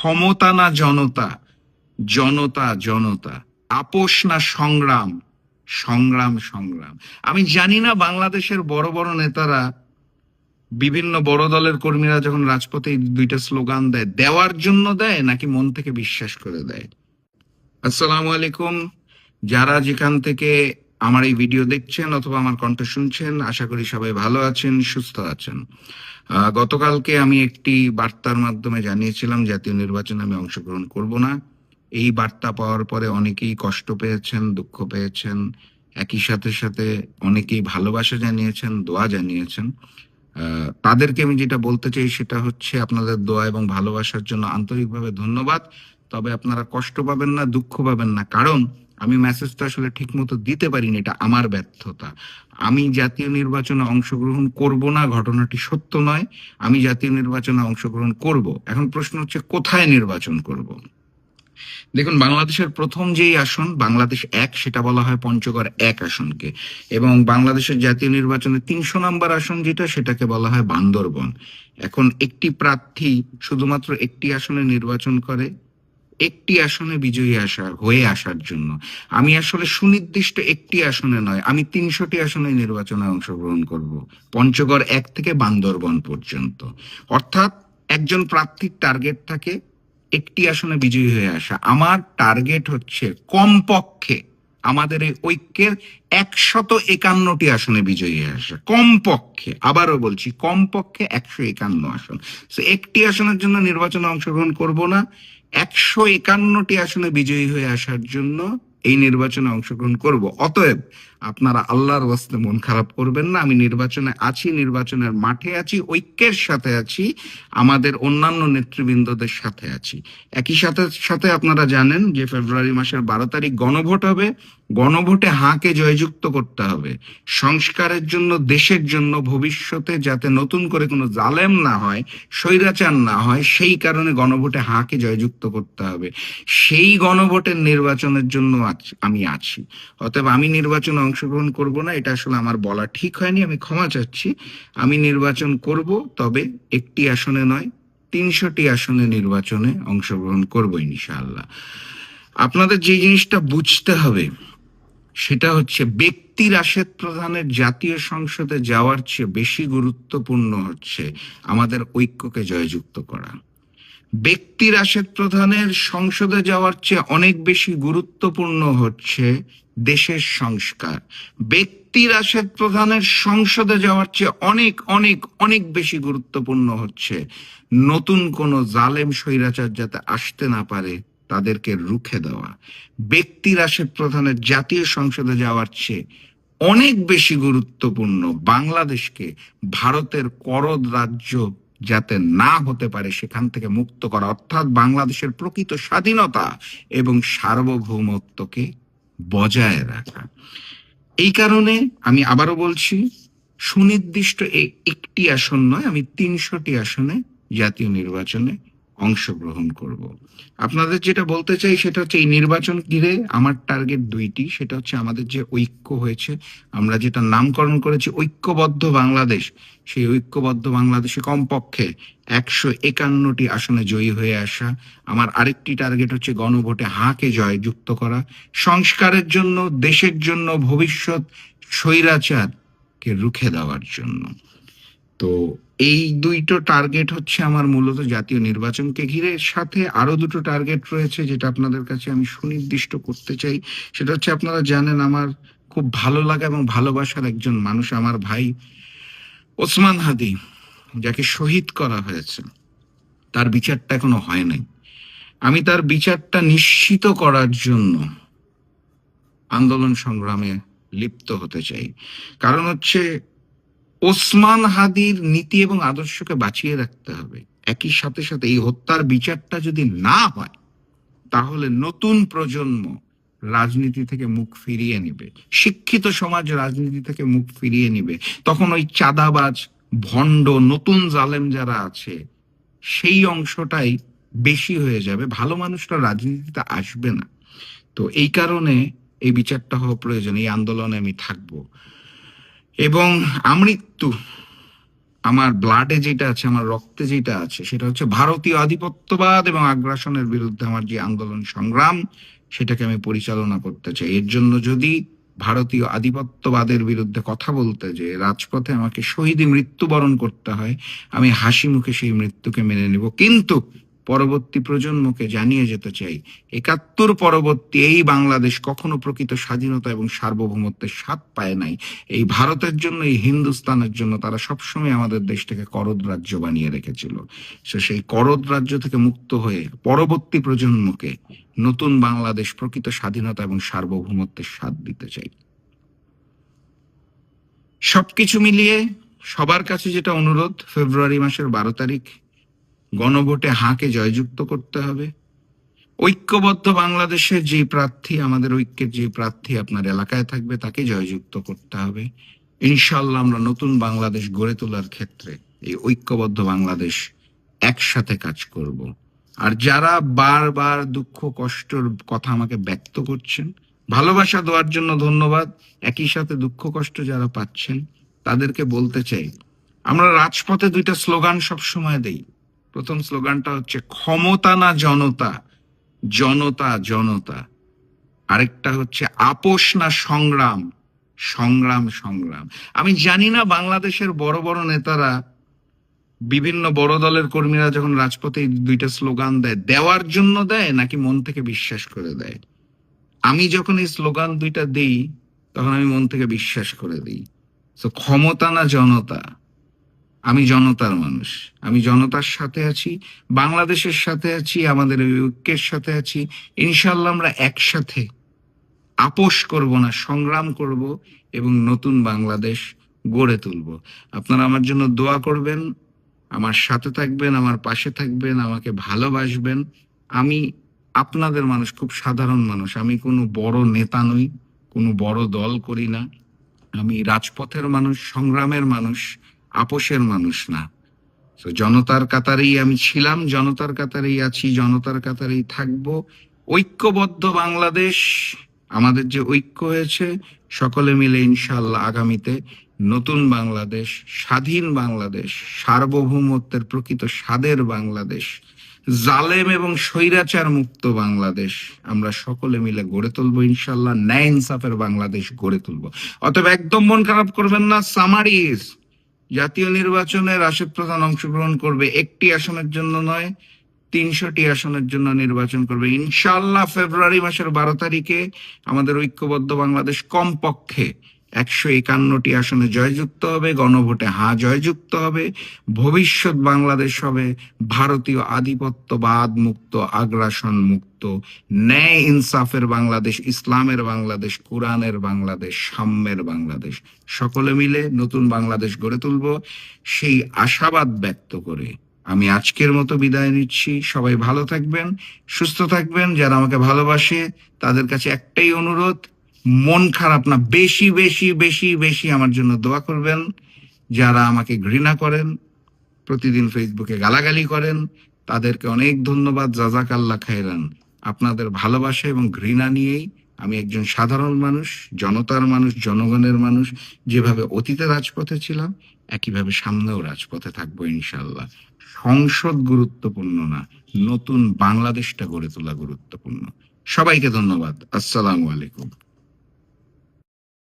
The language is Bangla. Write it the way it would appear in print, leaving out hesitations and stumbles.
ক্ষমতা না জনতা, জনতা জনতা, আপোষ না সংগ্রাম, সংগ্রাম সংগ্রাম। আমি জানি না বাংলাদেশের বড় বড় নেতারা, বিভিন্ন বড় দলের কর্মীরা যখন রাজপথে এই দুইটা স্লোগান দেয়, দেওয়ার জন্য দেয় নাকি মন থেকে বিশ্বাস করে দেয়। আসসালামু আলাইকুম। যারা যেখান থেকে আমার এই ভিডিও দেখছেন অথবা আমার কণ্ঠ শুনছেন, আশা করি সবাই ভালো আছেন, সুস্থ আছেন। গতকালকে আমি একটি বার্তার মাধ্যমে জানিয়েছিলাম জাতীয় নির্বাচনে আমি অংশগ্রহণ করব না। এই বার্তা পাওয়ার পরে অনেকেই কষ্ট পেয়েছেন, দুঃখ পেয়েছেন, একই সাথে সাথে অনেকেই ভালোবাসা জানিয়েছেন, দোয়া জানিয়েছেন। তাদেরকে আমি যেটা বলতে চাই সেটা হচ্ছে, আপনাদের দোয়া এবং ভালোবাসার জন্য আন্তরিকভাবে ধন্যবাদ। তবে আপনারা কষ্ট পাবেন না, দুঃখ পাবেন না, কারণ আমি মেসেজটা আসলে ঠিক মতো দিতে পারিনি, এটা আমার ব্যর্থতা। আমি জাতীয় নির্বাচনে অংশগ্রহণ করব না, ঘটনাটি সত্য নয়। আমি জাতীয় নির্বাচনে অংশগ্রহণ করব। এখন প্রশ্ন হচ্ছে কোথায় নির্বাচন করব। দেখুন, বাংলাদেশের প্রথম যেই আসন বাংলাদেশ এক, সেটা বলা হয় পঞ্চগড় এক আসনকে, এবং বাংলাদেশের জাতীয় নির্বাচনে 300 নম্বর আসন যেটা, সেটাকে বলা হয় বান্দরবন। এখন একটি প্রার্থী শুধুমাত্র একটি আসনে নির্বাচন করে, একটি আসনে বিজয়ী হয়ে আসার জন্য। আমি আসলে সুনির্দিষ্ট একটি আসনে নয়, আমি 300টি আসনে নির্বাচনে অংশগ্রহণ করব, পঞ্চগড় এক থেকে বান্দরবন পর্যন্ত। অর্থাৎ একজন প্রার্থীর টার্গেট থাকে একটি আসনে বিজয়ী হয়ে আসা। আমার টার্গেট হচ্ছে কমপক্ষে আমাদের এই ঐক্যের 151টি আসনে বিজয়ী হয়ে আসা, কমপক্ষে। আবারও বলছি, কমপক্ষে 151 আসন। একটি আসনের জন্য নির্বাচনে অংশগ্রহণ করব না, 151টি আসনে বিজয়ী হয়ে আসার জন্য এই নির্বাচনে অংশগ্রহণ করব। অতএব আপনারা আল্লাহর ওয়াস্তে মন খারাপ করবেন না। আমি নির্বাচনে আছি, নির্বাচনের মাঠে আছি, ঐক্যের সাথে আছি, আমাদের অন্যান্য নেতৃবৃন্দদের সাথে আছি। একই সাথে সাথে আপনারা জানেন যে ফেব্রুয়ারি মাসের 12 তারিখ গণভোট হবে। গণভোটে হাঁকে জয়যুক্ত করতে হবে। সংস্কারের জন্য, দেশের জন্য, ভবিষ্যতে যাতে নতুন করে কোনো জালেম না হয়, স্বৈরাচার না হয়, সেই কারণে গণভোটে হাঁকে জয়যুক্ত করতে হবে। সেই গণভোটের নির্বাচনের জন্য আমি আছি। অতএব আমি নির্বাচনে অংশগ্রহণ করব না, এটা আসলে আমার বলা ঠিক হয়নি, আমি ক্ষমা চাচ্ছি। আমি নির্বাচন করব, তবে একটি আসনে নয়, 300টি আসনে নির্বাচনে অংশগ্রহণ করব ইনশাআল্লাহ। আপনাদের যে জিনিসটা বুঝতে হবে সেটা হচ্ছে, ব্যক্তি রাশেদ প্রধানের জাতীয় সংসদে যাওয়ার চেয়ে বেশি গুরুত্বপূর্ণ হচ্ছে আমাদের ঐক্যকে জয়যুক্ত করা। ব্যক্তি রাশেদ প্রধানের সংসদে যাওয়ার চেয়ে অনেক বেশি গুরুত্বপূর্ণ হচ্ছে দেশের সংস্কার। ব্যক্তি রাশেদ প্রধানের সংসদে যাওয়ার চেয়ে অনেক অনেক অনেক বেশি গুরুত্বপূর্ণ হচ্ছে নতুন কোন জালেম স্বৈরাচার যাতে আসতে না পারে, তাদেরকে রুখে দেওয়া। ব্যক্তি রাশেদ প্রধানের জাতীয় সংসদে যাওয়ার চেয়ে অনেক বেশি গুরুত্বপূর্ণ বাংলাদেশকে ভারতের করদ রাজ্য যাতে না হতে পারে সেখান থেকে মুক্ত করা, অর্থাৎ বাংলাদেশের প্রকৃত স্বাধীনতা এবং সার্বভৌমত্বকে বজায় রাখা। এই কারণে আমি আবারও বলছি, সুনির্দিষ্ট একটি আসন নয়, আমি 300টি আসনে জাতীয় নির্বাচনে অংশগ্রহণ করব। আপনাদের যেটা বলতে চাই সেটা হচ্ছে, এই নির্বাচন ঘিরে আমার টার্গেট দুইটি। সেটা হচ্ছে, আমাদের যে ঐক্য হয়েছে, আমরা যেটা নামকরণ করেছি ঐক্যবদ্ধ বাংলাদেশ, সেই ঐক্যবদ্ধ বাংলাদেশে কমপক্ষে 151টি আসনে জয়ী হয়ে আসা। আমার আরেকটি টার্গেট হচ্ছে গণভোটে হাঁকে জয়যুক্ত করা, সংস্কারের জন্য, দেশের জন্য, ভবিষ্যৎ স্বৈরাচারকে রুখে দেওয়ার জন্য। তো এই দুইটো টার্গেট হচ্ছে আমার মূলত জাতীয় নির্বাচনকে ঘিরে। সাথে আরো দুটো টার্গেট রয়েছে যেটা আপনাদের কাছে আমি সুনির্দিষ্ট করতে চাই। সেটা হচ্ছে, আপনারা জানেন আমার খুব ভালো লাগা এবং ভালোবাসার একজন মানুষ আমার ভাই ওসমান হাদি, যাকে শহীদ করা হয়েছে, তার বিচারটা এখনো হয় নাই। আমি তার বিচারটা নিশ্চিত করার জন্য আন্দোলন সংগ্রামে লিপ্ত হতে চাই। কারণ হচ্ছে, ওসমান হাদির নীতি এবং আদর্শকে বাঁচিয়ে রাখতে হবে। একই সাথে সাথে এই হত্যার বিচারটা যদি না হয়, তাহলে নতুন প্রজন্ম রাজনীতি থেকে মুখ ফিরিয়ে নিবে, শিক্ষিত সমাজ রাজনীতি থেকে মুখ ফিরিয়ে নিবে। তখন ওই চাঁদাবাজ, ভণ্ড, নতুন জালেম যারা আছে, সেই অংশটাই বেশি হয়ে যাবে, ভালো মানুষরা রাজনীতিতে আসবে না। তো এই কারণে এই বিচারটা হওয়া প্রয়োজন। এই আন্দোলনে আমি থাকবো, এবং আমৃত্যু আমার ব্লাডে যেটা আছে, আমার রক্তে যেটা আছে, সেটা হচ্ছে ভারতীয় আধিপত্যবাদ এবং আগ্রাসনের বিরুদ্ধে আমার যে আন্দোলন সংগ্রাম, সেটাকে আমি পরিচালনা করতে চাই। এর জন্য যদি ভারতীয় আধিপত্যবাদের বিরুদ্ধে কথা বলতে যে রাজপথে আমাকে শহীদী মৃত্যুবরণ করতে হয়, আমি হাসি মুখে সেই মৃত্যুকে মেনে নেব। কিন্তু পরবর্তী প্রজন্মকে জানিয়ে যেতে চাই, ৭১ পরবর্তী এই বাংলাদেশ কখনো প্রকৃত স্বাধীনতা এবং সার্বভৌমত্বের স্বাদ পায় নাই। এই ভারতের জন্য, এই হিন্দুস্তানের জন্য তারা সবসময় আমাদের দেশটাকে করদ রাজ্য বানিয়ে রেখেছিল। সেই করদ রাজ্য থেকে মুক্ত হয়ে পরবর্তী প্রজন্মকে নতুন বাংলাদেশ প্রকৃত স্বাধীনতা এবং সার্বভৌমত্বের স্বাদ দিতে চাই। সবকিছু মিলিয়ে সবার কাছে যেটা অনুরোধ, ফেব্রুয়ারি মাসের 12 তারিখ গণভোটে হাঁকে জয়যুক্ত করতে হবে। ঐক্যবদ্ধ বাংলাদেশের যে প্রার্থী, আমাদের ঐক্যের যে প্রার্থী আপনার এলাকায় থাকবে, তাকে জয়যুক্ত করতে হবে। ইনশাল্লাহ আমরা নতুন বাংলাদেশ গড়ে তোলার ক্ষেত্রে এই ঐক্যবদ্ধ বাংলাদেশ একসাথে কাজ করব। আর যারা বারবার দুঃখ কষ্টর কথা আমাকে ব্যক্ত করছেন, ভালোবাসা দেওয়ার জন্য ধন্যবাদ। একই সাথে দুঃখ কষ্ট যারা পাচ্ছেন, তাদেরকে বলতে চাই, আমরা রাজপথে দুইটা স্লোগান সবসময় দেই। প্রথম স্লোগানটা হচ্ছে ক্ষমতা না জনতা, জনতা জনতা। আরেকটা হচ্ছে আপোষ না সংগ্রাম, সংগ্রাম সংগ্রাম। আমি জানি না বাংলাদেশের বড় বড় নেতারা, বিভিন্ন বড় দলের কর্মীরা যখন রাজপথে এই দুইটা স্লোগান দেয়, দেওয়ার জন্য দেয় নাকি মন থেকে বিশ্বাস করে দেয়। আমি যখন এই স্লোগান দুইটা দিই, তখন আমি মন থেকে বিশ্বাস করে দিই। তো ক্ষমতা না জনতা, আমি জনতার মানুষ, আমি জনতার সাথে আছি, বাংলাদেশের সাথে আছি, আমাদের ওই ঐক্যের সাথে আছি। ইনশাল্লাহ আমরা একসাথে আপোষ করব না, সংগ্রাম করব এবং নতুন বাংলাদেশ গড়ে তুলব। আপনারা আমার জন্য দোয়া করবেন, আমার সাথে থাকবেন, আমার পাশে থাকবেন, আমাকে ভালোবাসবেন। আমি আপনাদের মানুষ, খুব সাধারণ মানুষ। আমি কোনো বড় নেতা নই, কোনো বড় দল করি না। আমি রাজপথের মানুষ, সংগ্রামের মানুষ, আপোষের মানুষ না। তো জনতার কাতারেই আমি ছিলাম, জনতার কাতারেই আছি, জনতার কাতারেই থাকবো। ঐক্যবদ্ধ বাংলাদেশ, আমাদের যে ঐক্য হয়েছে, সকলে মিলে ইনশাআল্লাহ আগামীতে নতুন বাংলাদেশ, স্বাধীন বাংলাদেশ, সার্বভৌমত্বের প্রকৃত স্বাদের বাংলাদেশ, জালেম এবং স্বৈরাচার মুক্ত বাংলাদেশ আমরা সকলে মিলে গড়ে তুলবো ইনশাআল্লাহ। ন্যায় ইনসাফের বাংলাদেশ গড়ে তুলবো। অতএব একদম মন খারাপ করবেন না। সামারিজ, জাতীয় নির্বাচনে রাশেদ প্রধান অংশগ্রহণ করবে, একটি আসনের জন্য নয়, ৩০০টি আসনের জন্য নির্বাচন করবে ইনশাআল্লাহ। ফেব্রুয়ারি মাসের 12 তারিখে আমাদের ঐক্যবদ্ধ বাংলাদেশ কমপক্ষে ১৫১টি আসনে জয়যুক্ত হবে, গণভোটে হ্যাঁ জয়যুক্ত হবে। ভবিষ্যৎ বাংলাদেশ হবে ভারতীয় আধিপত্যবাদ মুক্ত, আগ্রাসন মুক্ত, ন্যায় ইনসাফের বাংলাদেশ, ইসলামের বাংলাদেশ, কোরআনের বাংলাদেশ, সাম্যের বাংলাদেশ। সকলে মিলে নতুন বাংলাদেশ গড়ে তুলব, সেই আশাবাদ ব্যক্ত করে আমি আজকের মতো বিদায় নিচ্ছি। সবাই ভালো থাকবেন, সুস্থ থাকবেন। যারা আমাকে ভালোবাসে তাদের কাছে একটাই অনুরোধ, মন খারাপ না, বেশি বেশি বেশি বেশি আমার জন্য দোয়া করবেন। যারা আমাকে ঘৃণা করেন, প্রতিদিন ফেসবুকে গালাগালি করেন, তাদেরকে অনেক ধন্যবাদ, জাযাকাল্লাহ খায়রান। আপনাদের ভালোবাসা এবং ঘৃণা নিয়েই আমি একজন সাধারণ মানুষ, জনতার মানুষ, জনগণের মানুষ। যেভাবে অতীতে রাজপথে ছিলাম, একইভাবে সামনেও রাজপথে থাকবো ইনশাল্লাহ। সংসদ গুরুত্বপূর্ণ না, নতুন বাংলাদেশটা গড়ে তোলা গুরুত্বপূর্ণ। সবাইকে ধন্যবাদ। আসসালামু আলাইকুম।